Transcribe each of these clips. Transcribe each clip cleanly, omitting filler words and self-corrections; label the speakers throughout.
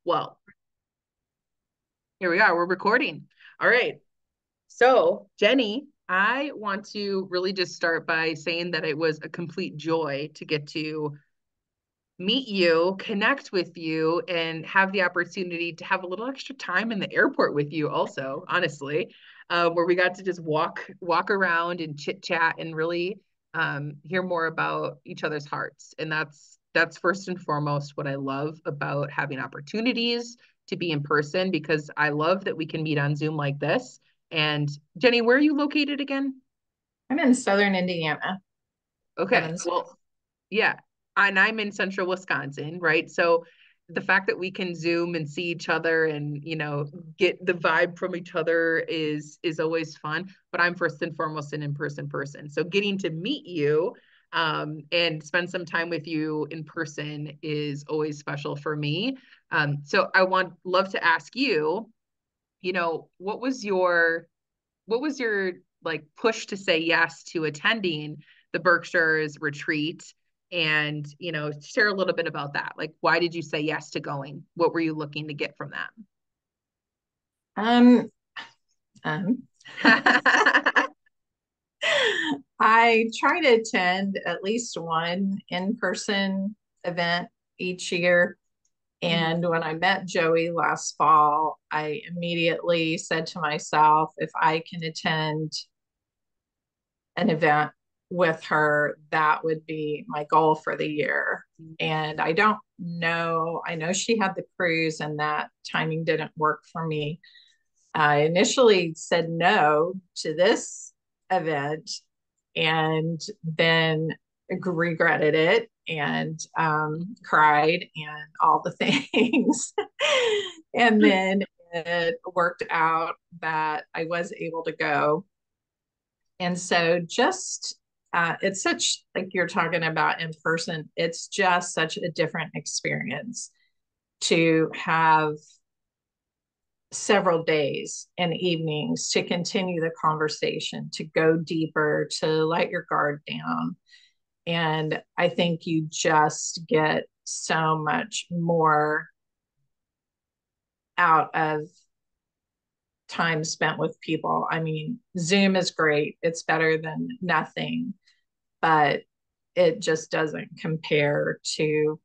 Speaker 1: Well, here we are. We're recording. All right. So, Jennie, I want to really just start by saying that it was a complete joy to get to meet you, connect with you, and have the opportunity to have a little extra time in the airport with you also, honestly, where we got to just walk around and chit chat and really hear more about each other's hearts. And that's first and foremost what I love about having opportunities to be in person, because I love that we can meet on Zoom like this. And Jennie, where are you located again?
Speaker 2: I'm in southern Indiana,
Speaker 1: Okay,
Speaker 2: Evansville.
Speaker 1: well, yeah, and I'm in central Wisconsin, right? So the fact that we can Zoom and see each other and, get the vibe from each other is always fun. But I'm first and foremost an in-person person. So getting to meet you and spend some time with you in person is always special for me. So I want love to ask you, what was your like push to say yes to attending the Berkshires retreat, and share a little bit about that. Like, why did you say yes to going? What were you looking to get from
Speaker 2: Um, um,
Speaker 1: that?
Speaker 2: I try to attend at least one in-person event each year.
Speaker 1: Mhm.
Speaker 2: And when I met Joey last fall, I immediately said to myself, if I can attend an event with her, that would be my goal for the year. And I don't know, I know she had the cruise and that timing didn't work for me. I initially said no to this event and then regretted it and cried and all the things. And then it worked out that I was able to go. And so just it's such like you're talking about in person, it's just such a different experience to have several days and evenings to continue the conversation, to go deeper, to let your guard down. And I think you just get so much more out of time spent with people. I mean, Zoom is great, it's better than nothing, but it just doesn't compare to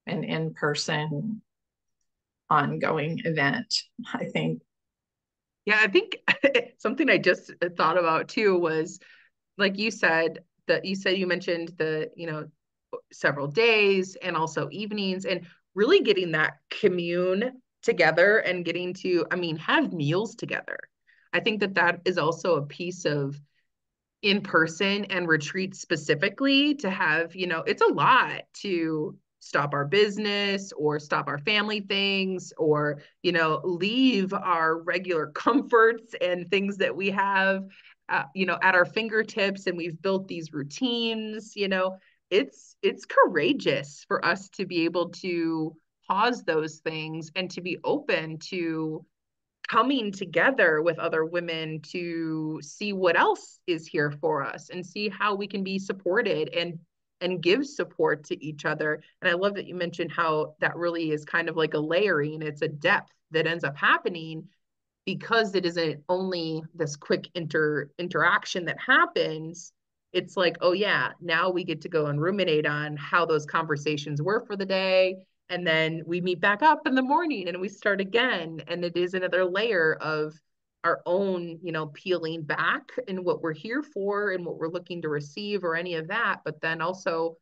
Speaker 2: an in person ongoing event, I think.
Speaker 1: Yeah, I think something I just thought about too was, like you mentioned several days and also evenings, and really getting that commune together and getting to, I mean, have meals together. I think that that is also a piece of in person and retreat specifically, to have, it's a lot to stop our business or stop our family things, or, leave our regular comforts and things that we have, at our fingertips, and we've built these routines. It's courageous for us to be able to pause those things and to be open to coming together with other women to see what else is here for us and see how we can be supported and give support to each other. And I love that you mentioned how that really is kind of like a layering. It's a depth that ends up happening because it isn't only this quick interaction that happens. It's like, oh yeah, now we get to go and ruminate on how those conversations were for the day, and then we meet back up in the morning and we start again, and it is another layer of our own, peeling back and what we're here for and what we're looking to receive or any of that. But then also,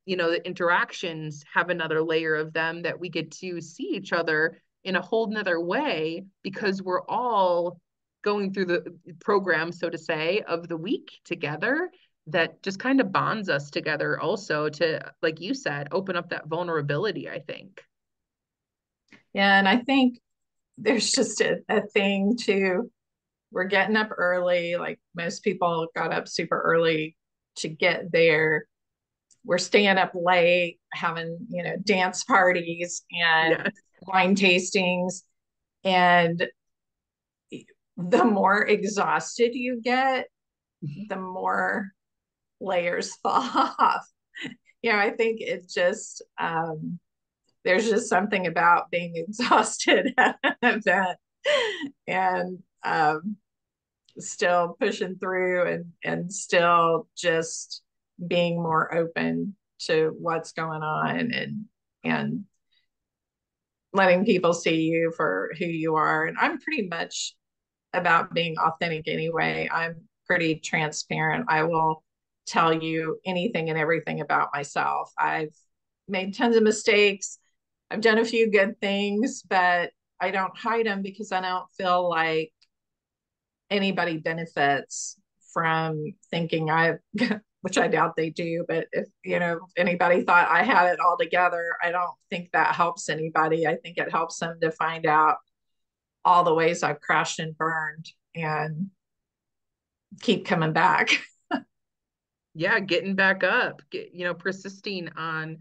Speaker 1: the interactions have another layer of them, that we get to see each other in a whole nother way, because we're all going through the program, so to say, of the week together, that just kind of bonds us together also, to, like you said, open up that vulnerability, I think.
Speaker 2: Yeah, and I think there's just a thing too. We're getting up early, like most people got up super early to get there. We're staying up late, having, dance parties and
Speaker 1: Yes.
Speaker 2: wine tastings. And the more exhausted you get, the more layers fall off. I think it just, there's just something about being exhausted at an event and still pushing through and still just being more open to what's going on and letting people see you for who you are. And I'm pretty much about being authentic anyway. I'm pretty transparent. I will tell you anything and everything about myself. I've made tons of mistakes. I've done a few good things, but I don't hide them because I don't feel like anybody benefits from thinking I've, which I doubt they do, but if, if anybody thought I had it all together, I don't think that helps anybody. I think it helps them to find out all the ways I've crashed and burned and keep coming back.
Speaker 1: Yeah, getting back up, persisting on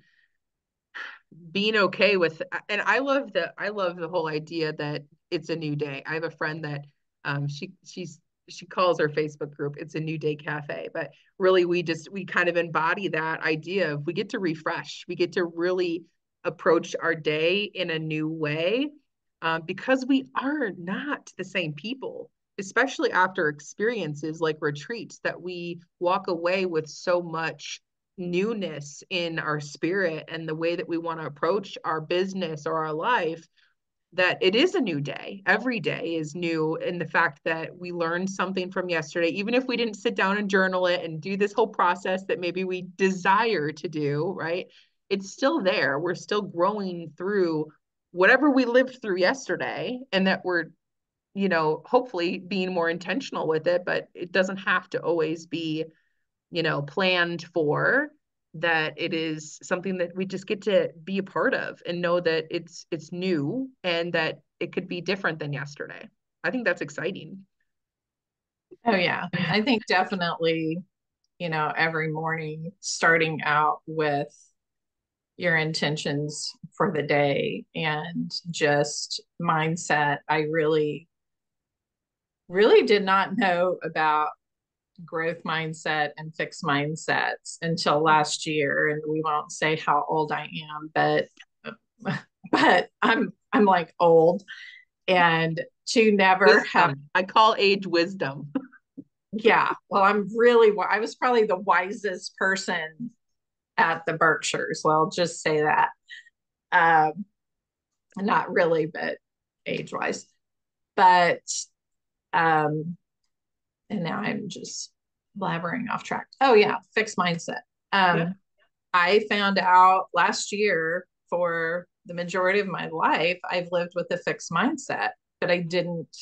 Speaker 1: being okay with, and I love the whole idea that it's a new day. I have a friend that she calls her Facebook group It's a New Day Cafe, but really we kind of embody that idea of we get to refresh, we get to really approach our day in a new way, because we are not the same people, especially after experiences like retreats, that we walk away with so much newness in our spirit and the way that we want to approach our business or our life, that it is a new day. Every day is new in the fact that we learned something from yesterday, even if we didn't sit down and journal it and do this whole process that maybe we desire to do, right? It's still there. We're still growing through whatever we lived through yesterday, and that we're, hopefully being more intentional with it, but it doesn't have to always be, planned for. That it is something that we just get to be a part of and know that it's new and that it could be different than yesterday. I think that's exciting.
Speaker 2: Oh, yeah. I think definitely, every morning starting out with your intentions for the day and just mindset. I really, really did not know about growth mindset and fixed mindsets until last year. And we won't say how old I am, but I'm like old and to never have.
Speaker 1: Wisdom. I call age wisdom.
Speaker 2: Yeah, well, I was probably the wisest person at the Berkshires. Well, I'll just say that. Um, Not really, but age wise. But um, and now I'm just blabbering off track. Oh yeah, fixed mindset.
Speaker 1: Yeah.
Speaker 2: I found out last year for the majority of my life, I've lived with a fixed mindset, but I didn't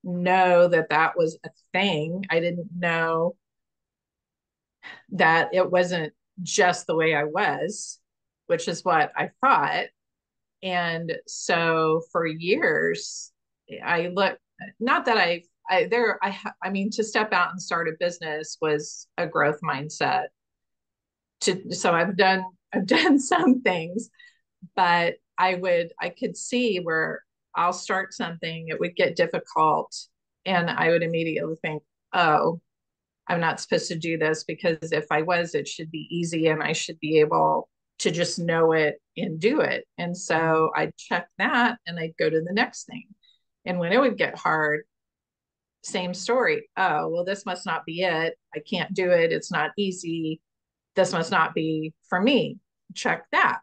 Speaker 2: know that that was a thing. I didn't know that it wasn't just the way I was, which is what I thought. And so for years, I look, not that I mean, to step out and start a business was a growth mindset. So I've done some things, but I could see where I'll start something, it would get difficult, and I would immediately think, oh, I'm not supposed to do this because if I was, it should be easy and I should be able to just know it and do it. And so I'd check that and I'd go to the next thing. And when it would get hard, same story. Oh, well, this must not be it. I can't do it. It's not easy. This must not be for me. Check that.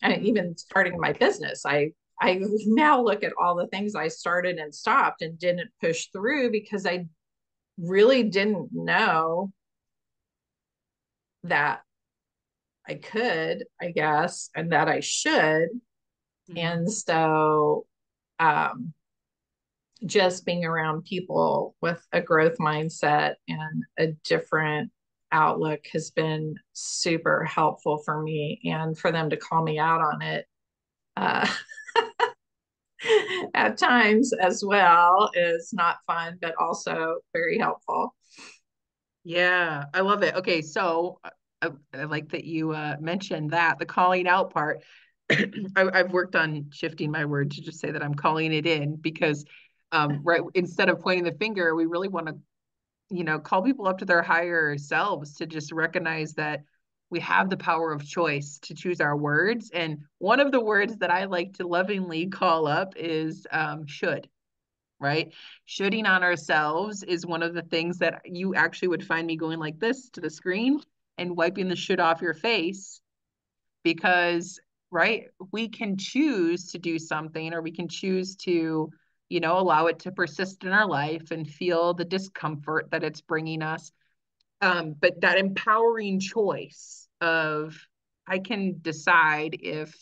Speaker 2: And even starting my business, I now look at all the things I started and stopped and didn't push through because I really didn't know that I could, I guess, and that I should.
Speaker 1: Mm-hmm.
Speaker 2: And so um, just being around people with a growth mindset and a different outlook has been super helpful for me. And for them to call me out on it uh, at times as well is not fun, but also very helpful.
Speaker 1: Yeah, I love it. Okay, so I like that you mentioned that the calling out part. I've worked on shifting my word to just say that I'm calling it in, because right, instead of pointing the finger, we really want to, call people up to their higher selves, to just recognize that we have the power of choice to choose our words. And one of the words that I like to lovingly call up is should, right? Shoulding on ourselves is one of the things that you actually would find me going like this to the screen and wiping the should off your face because, right, we can choose to do something or we can choose to, allow it to persist in our life and feel the discomfort that it's bringing us. But that empowering choice of I can decide if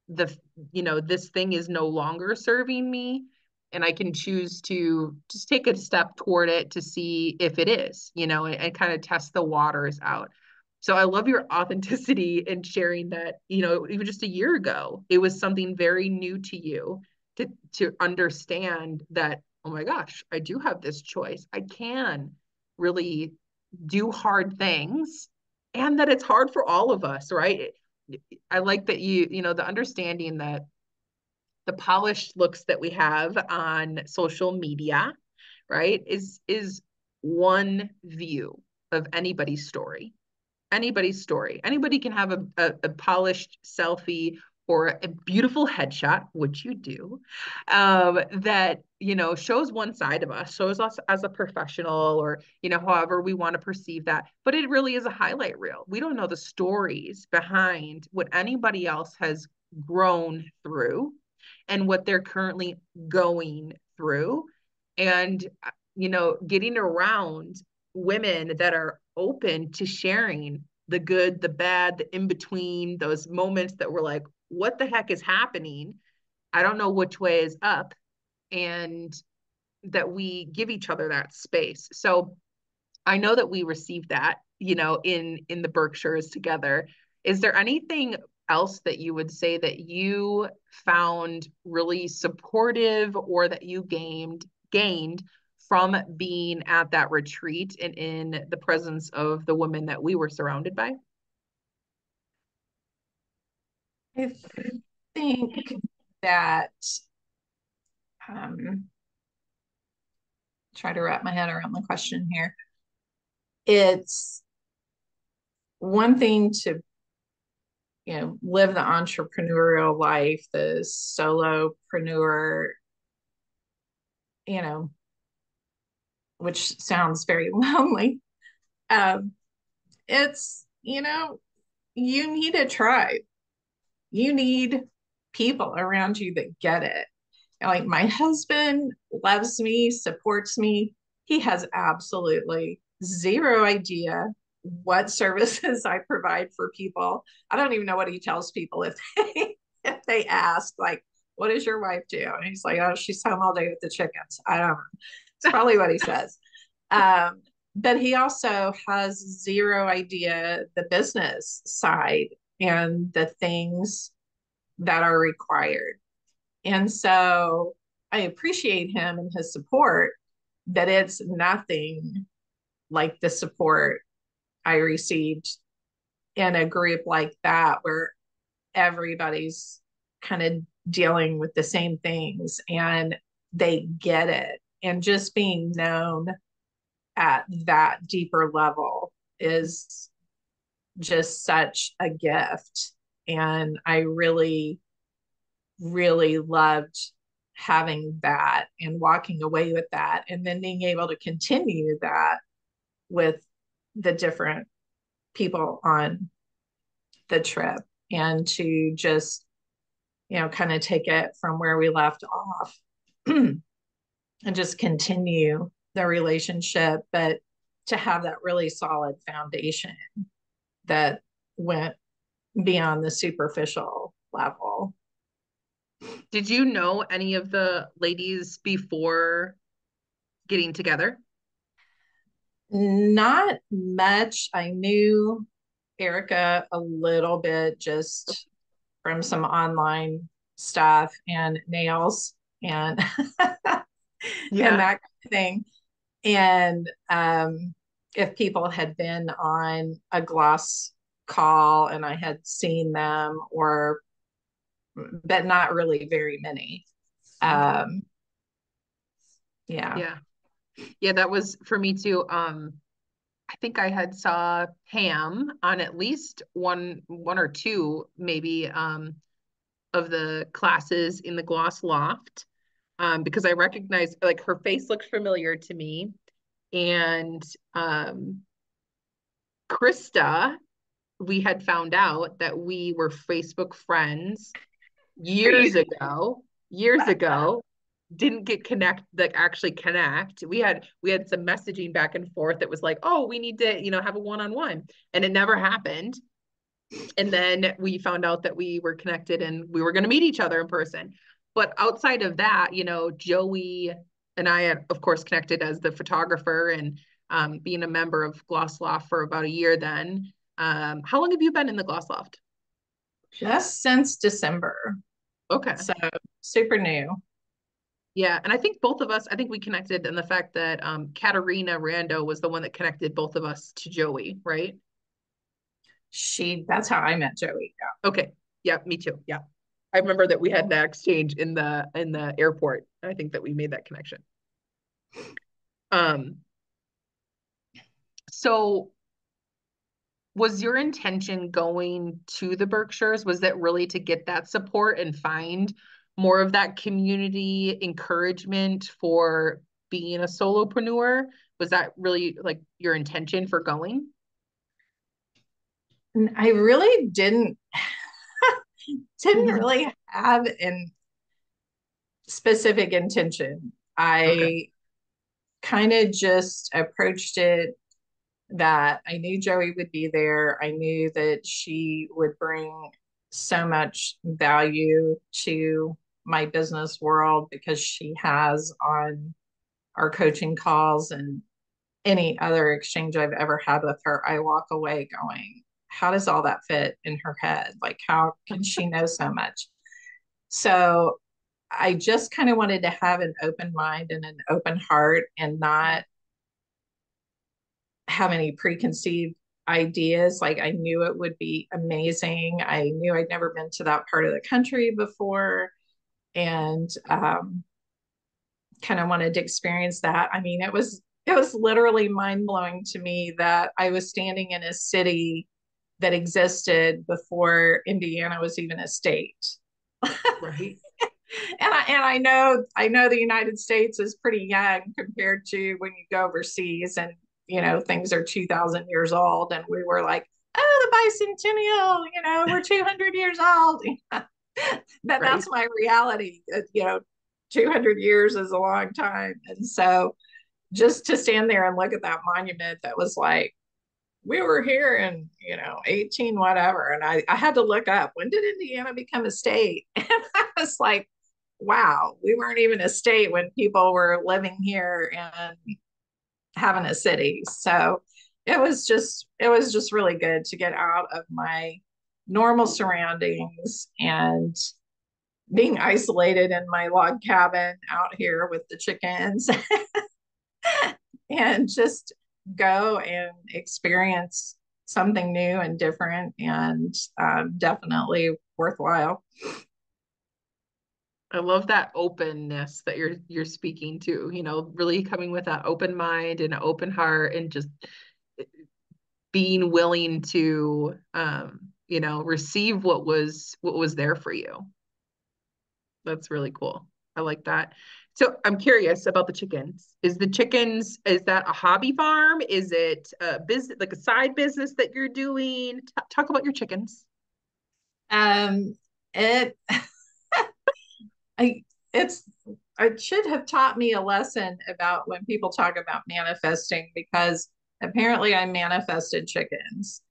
Speaker 1: the this thing is no longer serving me and I can choose to just take a step toward it to see if it is, and kind of test the waters out. So I love your authenticity and sharing that, even just a year ago, it was something very new to you to understand that, oh my gosh, I do have this choice. I can really do hard things and that it's hard for all of us, right? I like that the understanding that the polished looks that we have on social media, right, is one view of anybody's story. Anybody's story. Anybody can have a polished selfie or a beautiful headshot, which you do, that shows one side of us, shows us as a professional, or however we want to perceive that. But it really is a highlight reel. We don't know the stories behind what anybody else has grown through and what they're currently going through. And getting around women that are open to sharing the good, the bad, the in between, those moments that we're like, what the heck is happening? I don't know which way is up. And that we give each other that space. So I know that we received that, in the Berkshires together. Is there anything else that you would say that you found really supportive or that you gained from being at that retreat and in the presence of the women that we were surrounded by?
Speaker 2: I think that um, try to wrap my head around the question here. It's one thing to live the entrepreneurial life, the solopreneur, you know, which sounds very lonely. Um, it's you need a tribe. You need people around you that get it. Like my husband loves me, supports me. He has absolutely zero idea what services I provide for people. I don't even know what he tells people if they ask, like, what does your wife do? And he's like, oh, she's home all day with the chickens. I don't know. It's probably what he says. But he also has zero idea the business side and the things that are required. And so I appreciate him and his support, but it's nothing like the support I received in a group like that, where everybody's kind of dealing with the same things and they get it. And just being known at that deeper level is just such a gift. And I really, really loved having that and walking away with that, and then being able to continue that with the different people on the trip, and to just, kind of take it from where we left off and just continue the relationship, but to have that really solid foundation that went beyond the superficial level.
Speaker 1: Did you know any of the ladies before getting together?
Speaker 2: Not much. I knew Erica a little bit just from some online stuff and nails and and
Speaker 1: Yeah.
Speaker 2: that kind of thing. And if people had been on a gloss call and I had seen them, or but not really very many. Um, yeah.
Speaker 1: Yeah. Yeah, that was for me too. I think I had saw Pam on at least one or two maybe of the classes in the Gloss Loft, because I recognized like her face looked familiar to me. And Krista, we had found out that we were Facebook friends
Speaker 2: Are you?
Speaker 1: years ago, didn't get connect like actually connect. We had some messaging back and forth that was like, oh, we need to, have a one-on-one. And it never happened. And then we found out that we were connected and we were going to meet each other in person. But outside of that, Joey and I had, of course, connected as the photographer and being a member of Gloss Loft for about a year then. How long have you been in the Gloss Loft?
Speaker 2: Just since December.
Speaker 1: Okay.
Speaker 2: So super new.
Speaker 1: Yeah. And I think both of us, I think we connected in the fact that Katarina Rando was the one that connected both of us to Joey, right?
Speaker 2: That's how I met Joey.
Speaker 1: Okay. Yeah, me too. Yeah. I remember that we had that exchange in the airport. I think that we made that connection. Um, so was your intention going to the Berkshires? Was that really to get that support and find more of that community encouragement for being a solopreneur? Was that really like your intention for going?
Speaker 2: Yeah. I really didn't
Speaker 1: Mhm.
Speaker 2: really have an specific intention.
Speaker 1: Okay.
Speaker 2: I kind of just approached it that I knew Joey would be there. I knew that she would bring so much value to my business world because she has on our coaching calls and any other exchange I've ever had with her. I walk away going, how does all that fit in her head? Like, how can she know so much? So I just kind of wanted to have an open mind and an open heart and not have any preconceived ideas. Like I knew it would be amazing. I knew I'd never been to that part of the country before and kind of wanted to experience that. I mean, it was literally mind blowing to me that I was standing in a city that existed before Indiana was even a state.
Speaker 1: Right.
Speaker 2: And I know the United States is pretty young compared to when you go overseas and things are 2,000 years old and we were like, oh, the bicentennial, we're 200 years old.
Speaker 1: Right.
Speaker 2: That's my reality. 200 years is a long time. And so just to stand there and look at that monument that was like, we were here in 18 whatever, and I had to look up, when did Indiana become a state? And I was like, wow, we weren't even a state when people were living here and having a city. So it was just really good to get out of my normal surroundings and being isolated in my log cabin out here with the chickens and just go and experience something new and different and definitely worthwhile.
Speaker 1: I love that openness that you're speaking to, really coming with that open mind and an open heart and just being willing to receive what was there for you. That's really cool. I like that. So I'm curious about the chickens. Is that a hobby farm? Is it a business, like a side business that you're doing? Talk about your chickens.
Speaker 2: Um, it I it's it should have taught me a lesson about when people talk about manifesting because apparently I manifested chickens.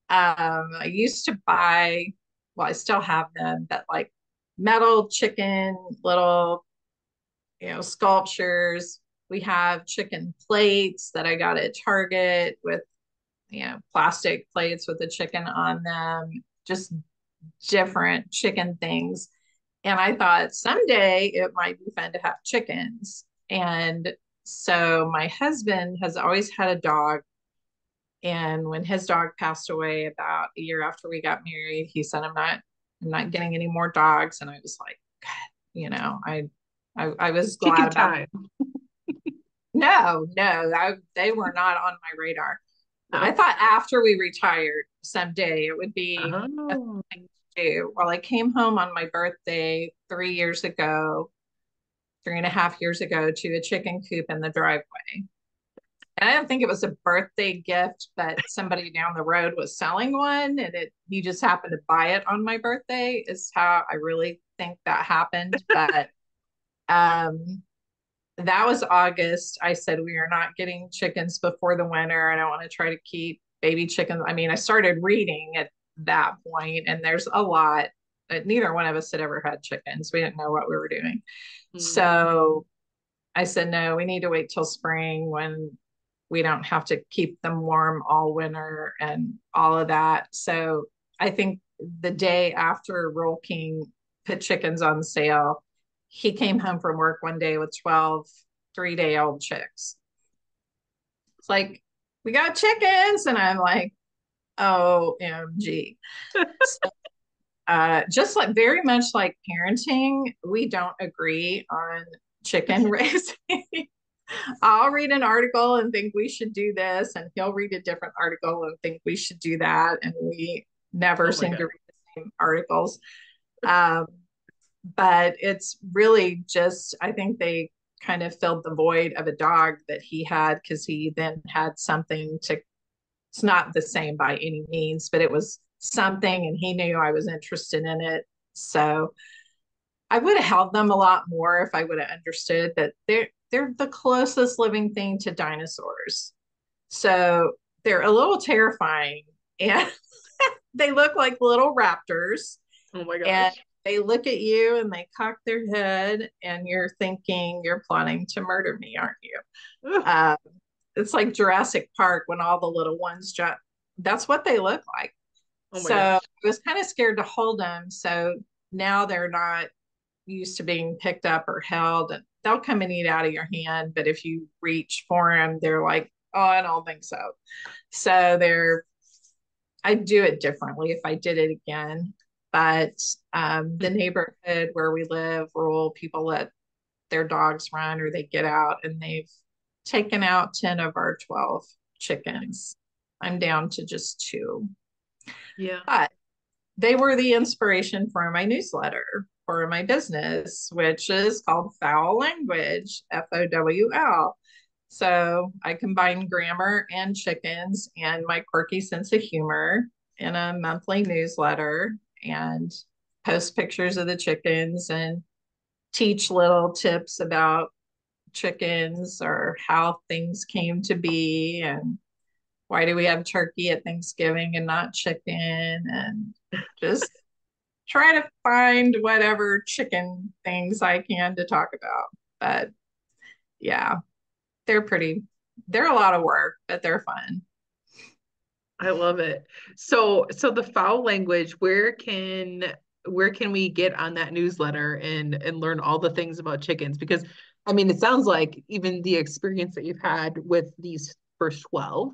Speaker 2: I used to buy, well, I still have them, but like metal chicken, little, sculptures. We have chicken plates that I got at Target with, plastic plates with the chicken on them, just different chicken things. And I thought someday it might be fun to have chickens. And so my husband has always had a dog. And when his dog passed away about a year after we got married, he said, I'm not getting any more dogs. And I was like, God, I was glad
Speaker 1: Chicken
Speaker 2: about
Speaker 1: time.
Speaker 2: no, they were not on my radar. I
Speaker 1: No.
Speaker 2: thought after we retired someday it would be a
Speaker 1: Oh.
Speaker 2: thing to do. Well, I came home on my birthday 3 years ago, 3.5 years ago, to a chicken coop in the driveway. And I don't think it was a birthday gift, but somebody down the road was selling one and he just happened to buy it on my birthday, is how I really think that happened. But um that was August. I said we are not getting chickens before the winter. I don't want to try to keep baby chickens. I mean, I started reading at that point, and there's a lot. Neither one of us had ever had chickens. We didn't know what we were doing.
Speaker 1: Mm.
Speaker 2: So I said, no, we need to wait till spring when we don't have to keep them warm all winter and all of that. So I think the day after Roll King put chickens on sale, he came home from work one day with 12 3-day-old chicks. It's like, we got chickens. And I'm like, OMG. So, just like very much like parenting, we don't agree on chicken raising. I'll read an article and think we should do this, and he'll read a different article and think we should do that. And we never
Speaker 1: Oh my
Speaker 2: seem
Speaker 1: God.
Speaker 2: to read the same articles. Um, but it's really just, I think they kind of filled the void of a dog that he had, because he then had something to, it's not the same by any means, but it was something, and he knew I was interested in it. So I would have held them a lot more if I would have understood that they're the closest living thing to dinosaurs. So they're a little terrifying, and they look like little raptors,
Speaker 1: Oh my
Speaker 2: and
Speaker 1: gosh.
Speaker 2: they look at you and they cock their head, and you're thinking you're plotting to murder me, aren't you?
Speaker 1: Ugh.
Speaker 2: Uh, it's like Jurassic Park when all the little ones jump. That's what they look like.
Speaker 1: Oh my
Speaker 2: So I
Speaker 1: gosh.
Speaker 2: was kind of scared to hold them. So now they're not used to being picked up or held, and they'll come and eat out of your hand. But if you reach for them, they're like, oh, I don't think so. So I'd do it differently if I did it again. But the neighborhood where we live, rural people let their dogs run, or they get out, and they've taken out 10 of our 12 chickens. I'm down to just two.
Speaker 1: Yeah.
Speaker 2: But they were the inspiration for my newsletter for my business, which is called Fowl Language, FOWL. So I combine grammar and chickens and my quirky sense of humor in a monthly newsletter, and post pictures of the chickens and teach little tips about chickens or how things came to be, and why do we have turkey at Thanksgiving and not chicken, and just try to find whatever chicken things I can to talk about. But yeah, they're pretty, they're a lot of work, but they're fun.
Speaker 1: I love it. So the foul language, where can we get on that newsletter and learn all the things about chickens? Because I mean, it sounds like even the experience that you've had with these first 12,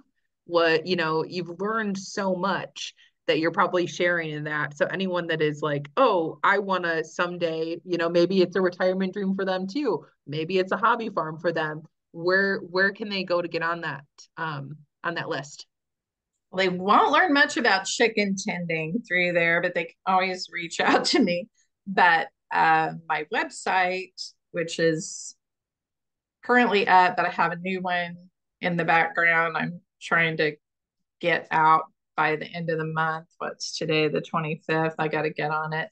Speaker 1: you've learned so much that you're probably sharing in that. So anyone that is like, oh, I want to someday, maybe it's a retirement dream for them too. Maybe it's a hobby farm for them. Where can they go to get on that list?
Speaker 2: They won't learn much about chicken tending through there, but they can always reach out to me. But my website, which is currently up, but I have a new one in the background, I'm trying to get out by the end of the month. What's today, the 25th? I got to get on it.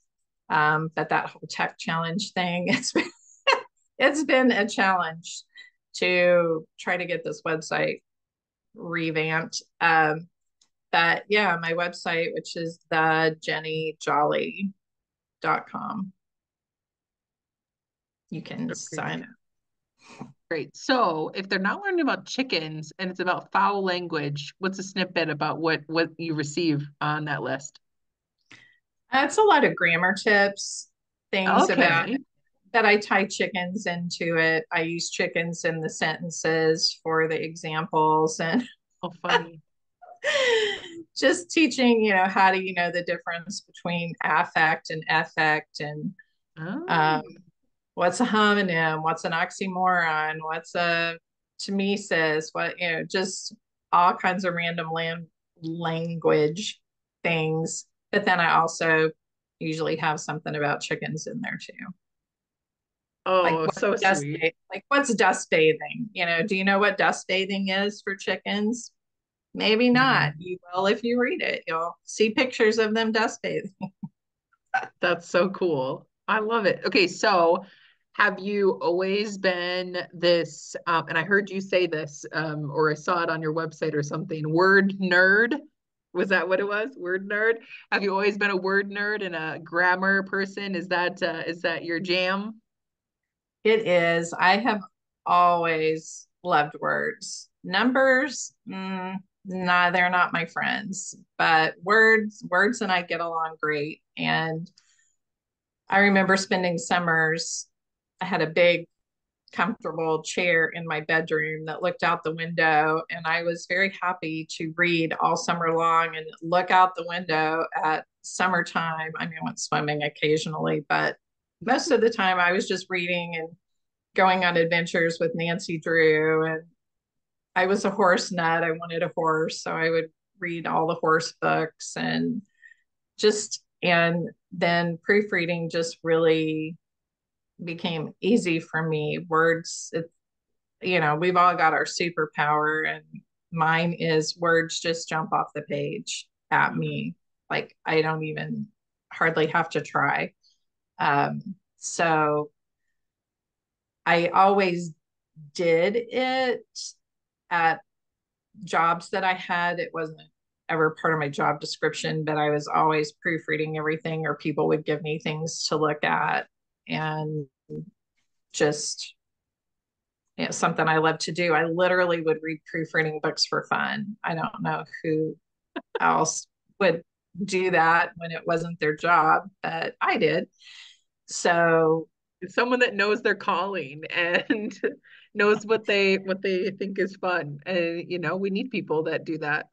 Speaker 2: But that whole tech challenge thing, it's been a challenge to try to get this website revamped. But yeah, my website, which is thejenniejolly.com, you can sign
Speaker 1: Okay.
Speaker 2: up.
Speaker 1: Great. So if they're not learning about chickens and it's about foul language, what's a snippet about what you receive on that list?
Speaker 2: It's a lot of grammar tips, things about
Speaker 1: Okay.
Speaker 2: that. I tie chickens into it. I use chickens in the sentences for the examples, and
Speaker 1: Oh, funny.
Speaker 2: just teaching, how do you know the difference between affect and effect, and
Speaker 1: Oh,
Speaker 2: um, what's a homonym, what's an oxymoron, what's a to me says, what, just all kinds of random language things. But then I also usually have something about chickens in there too. Like
Speaker 1: Oh,
Speaker 2: what's
Speaker 1: so
Speaker 2: dust
Speaker 1: sweet.
Speaker 2: like what's dust bathing? Do you know what dust bathing is for chickens? Maybe not.
Speaker 1: No.
Speaker 2: You will if you read it. You'll see pictures of them dust bathing.
Speaker 1: That's so cool. I love it. Okay, so have you always been this, and I heard you say this, or I saw it on your website or something, word nerd? Was that what it was? Word nerd? Have you always been a word nerd and a grammar person? Is that your jam?
Speaker 2: It is. I have always loved words. Numbers, nah, they're not my friends. But words and I get along great. And I remember spending summers. I had a big, comfortable chair in my bedroom that looked out the window, and I was very happy to read all summer long and look out the window at summertime. I mean, I went swimming occasionally, but most of the time I was just reading and going on adventures with Nancy Drew. And I was a horse nut. I wanted a horse, so I would read all the horse books and then proofreading just really became easy for me. Words, we've all got our superpower, and mine is words just jump off the page at me. Like I don't even hardly have to try. So I always did it at jobs that I had. It wasn't ever part of my job description, but I was always proofreading everything, or people would give me things to look at, and just something I love to do. I literally would read proofreading books for fun. I don't know who else would do that when it wasn't their job, but I did. So
Speaker 1: Someone that knows their calling and knows what they think is fun. And we need people that do that.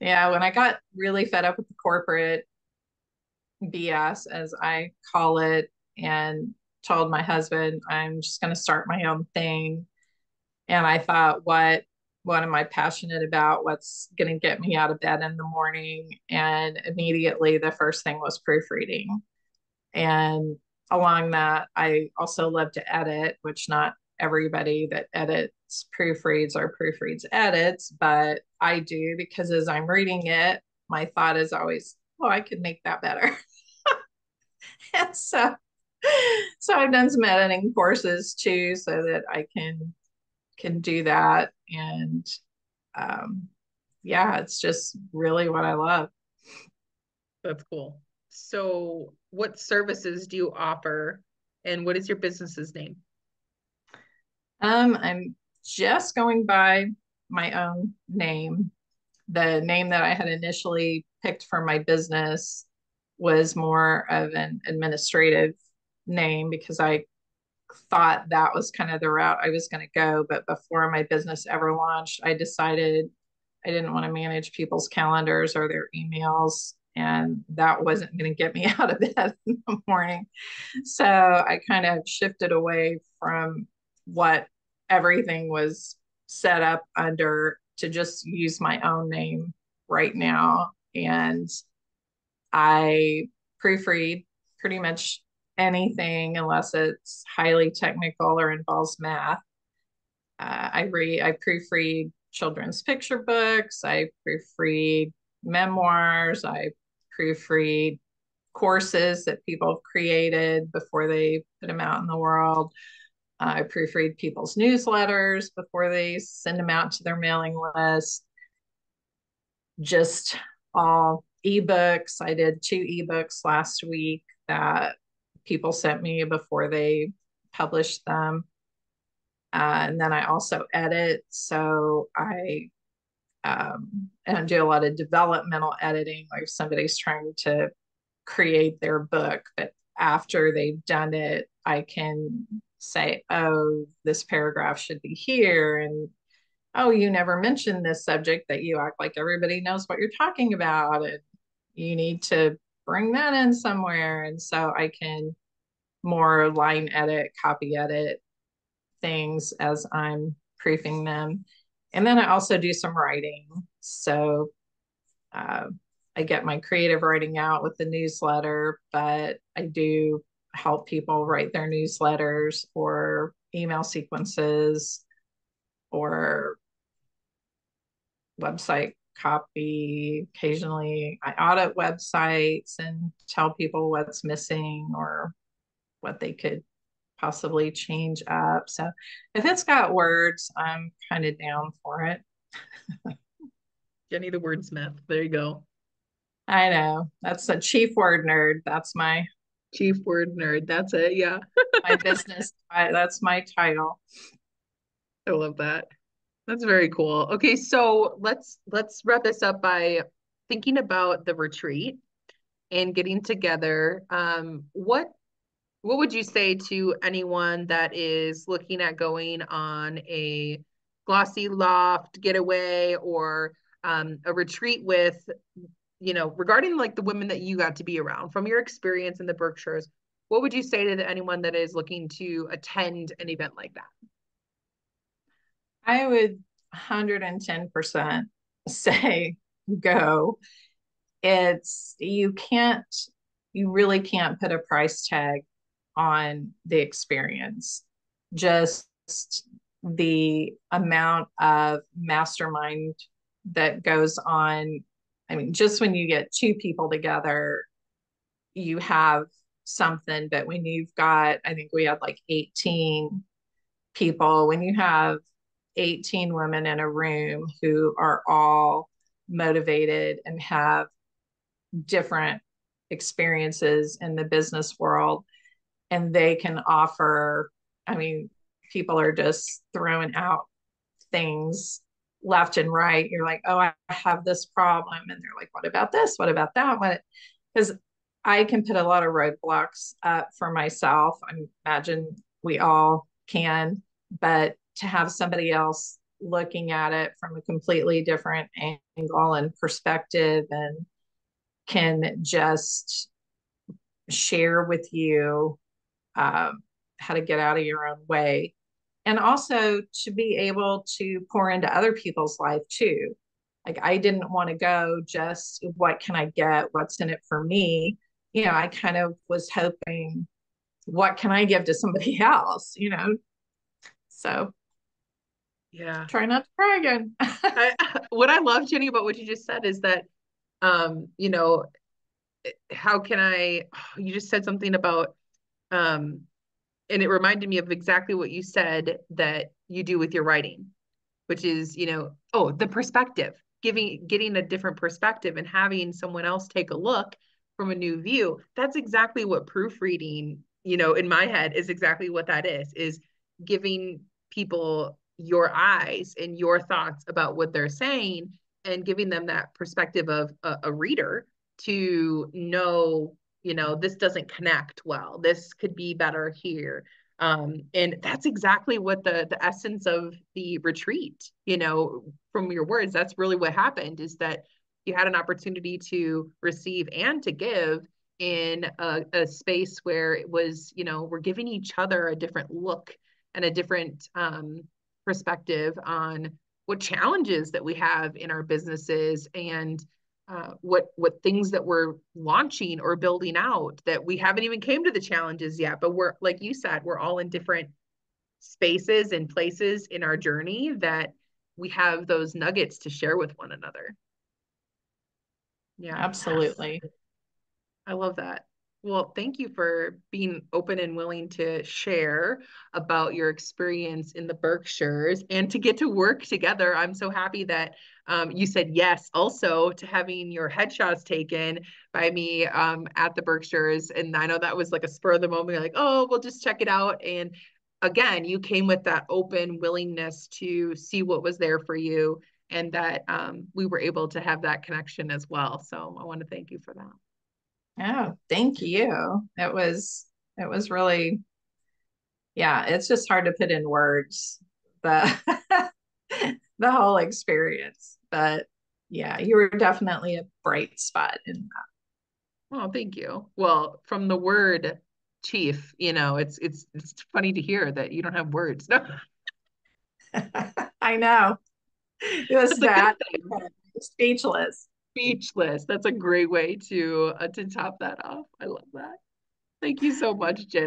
Speaker 2: yeah, when I got really fed up with the corporate BS, as I call it, and told my husband I'm just going to start my own thing. And I thought, what am I passionate about? What's going to get me out of bed in the morning? And immediately the first thing was proofreading. And along that, I also love to edit, which not everybody that edits proofreads or proofreads edits, but I do, because as I'm reading it, my thought is always, oh, I could make that better. And so I've done some editing courses too, so that I can do that. And um, yeah, it's just really what I love.
Speaker 1: That's cool. So, what services do you offer, and what is your business's name?
Speaker 2: I'm just going by my own name. The name that I had initially picked for my business was more of an administrative name, because I thought that was kind of the route I was going to go. But before my business ever launched, I decided I didn't want to manage people's calendars or their emails. And that wasn't going to get me out of bed in the morning. So I kind of shifted away from what everything was set up under to just use my own name right now. And I proofread pretty much anything unless it's highly technical or involves math. I proofread children's picture books. I proofread memoirs. I proofread courses that people have created before they put them out in the world. I proofread people's newsletters before they send them out to their mailing list. Just all ebooks. I did 2 ebooks last week that people sent me before they published them. And then I also edit. So and I do a lot of developmental editing, like if somebody's trying to create their book, but after they've done it, I can say, oh, this paragraph should be here. And oh, you never mentioned this subject that you act like everybody knows what you're talking about. And you need to bring that in somewhere. And so I can more line edit, copy edit things as I'm proofing them. And then I also do some writing. So uh, I get my creative writing out with the newsletter, but I do help people write their newsletters or email sequences or website copy. Occasionally, I audit websites and tell people what's missing or what they could possibly change up. So if it's got words, I'm kind of down for it.
Speaker 1: Jenny the wordsmith. There you go.
Speaker 2: I know that's a chief word nerd. That's
Speaker 1: Chief word nerd. That's it. Yeah.
Speaker 2: my business. That's my title.
Speaker 1: I love that. That's very cool. Okay, so let's wrap this up by thinking about the retreat and getting together. What would you say to anyone that is looking at going on a glossy loft getaway or a retreat with, regarding like the women that you got to be around from your experience in the Berkshires, what would you say to anyone that is looking to attend an event like that?
Speaker 2: I would 110% say go. You really can't put a price tag on the experience. Just the amount of mastermind that goes on. I mean, just when you get two people together, you have something, but when you've got, I think we had like 18 people, when you have 18 women in a room who are all motivated and have different experiences in the business world, and they can offer, I mean, people are just throwing out things left and right. You're like, oh, I have this problem. And they're like, what about this? What about that? What? Because I can put a lot of roadblocks up for myself. I imagine we all can, but to have somebody else looking at it from a completely different angle and perspective and can just share with you how to get out of your own way. And also to be able to pour into other people's life too. Like I didn't want to go just what can I get? What's in it for me? I kind of was hoping, what can I give to somebody else? So
Speaker 1: Yeah.
Speaker 2: try not to cry again.
Speaker 1: What I love, Jenny, about what you just said is that, um, you know, how can I, you just said something about, um, and it reminded me of exactly what you said that you do with your writing, which is, the perspective, getting a different perspective and having someone else take a look from a new view. That's exactly what proofreading, in my head is exactly what that is giving people your eyes and your thoughts about what they're saying and giving them that perspective of a reader to know, this doesn't connect well. This could be better here. And that's exactly what the essence of the retreat, from your words, that's really what happened is that you had an opportunity to receive and to give in a space where it was, we're giving each other a different look and a different perspective on what challenges that we have in our businesses and what things that we're launching or building out that we haven't even came to the challenges yet, but we're, like you said, we're all in different spaces and places in our journey that we have those nuggets to share with one another. Yeah.
Speaker 2: Absolutely.
Speaker 1: I love that. Well, thank you for being open and willing to share about your experience in the Berkshires and to get to work together. I'm so happy that you said yes also to having your headshots taken by me at the Berkshires. And I know that was like a spur of the moment, like, oh, we'll just check it out. And again, you came with that open willingness to see what was there for you and that we were able to have that connection as well. So I want to thank you for that.
Speaker 2: Oh, thank you. It was really, yeah, it's just hard to put in words the the whole experience. But yeah, you were definitely a bright spot in
Speaker 1: Oh, thank you. Well, from the word chief, it's funny to hear that you don't have words. No.
Speaker 2: that. I know. It was
Speaker 1: That's a good
Speaker 2: that
Speaker 1: thing.
Speaker 2: speechless.
Speaker 1: Speechless. That's a great way to top that off. I love that. Thank you so much, Jenny.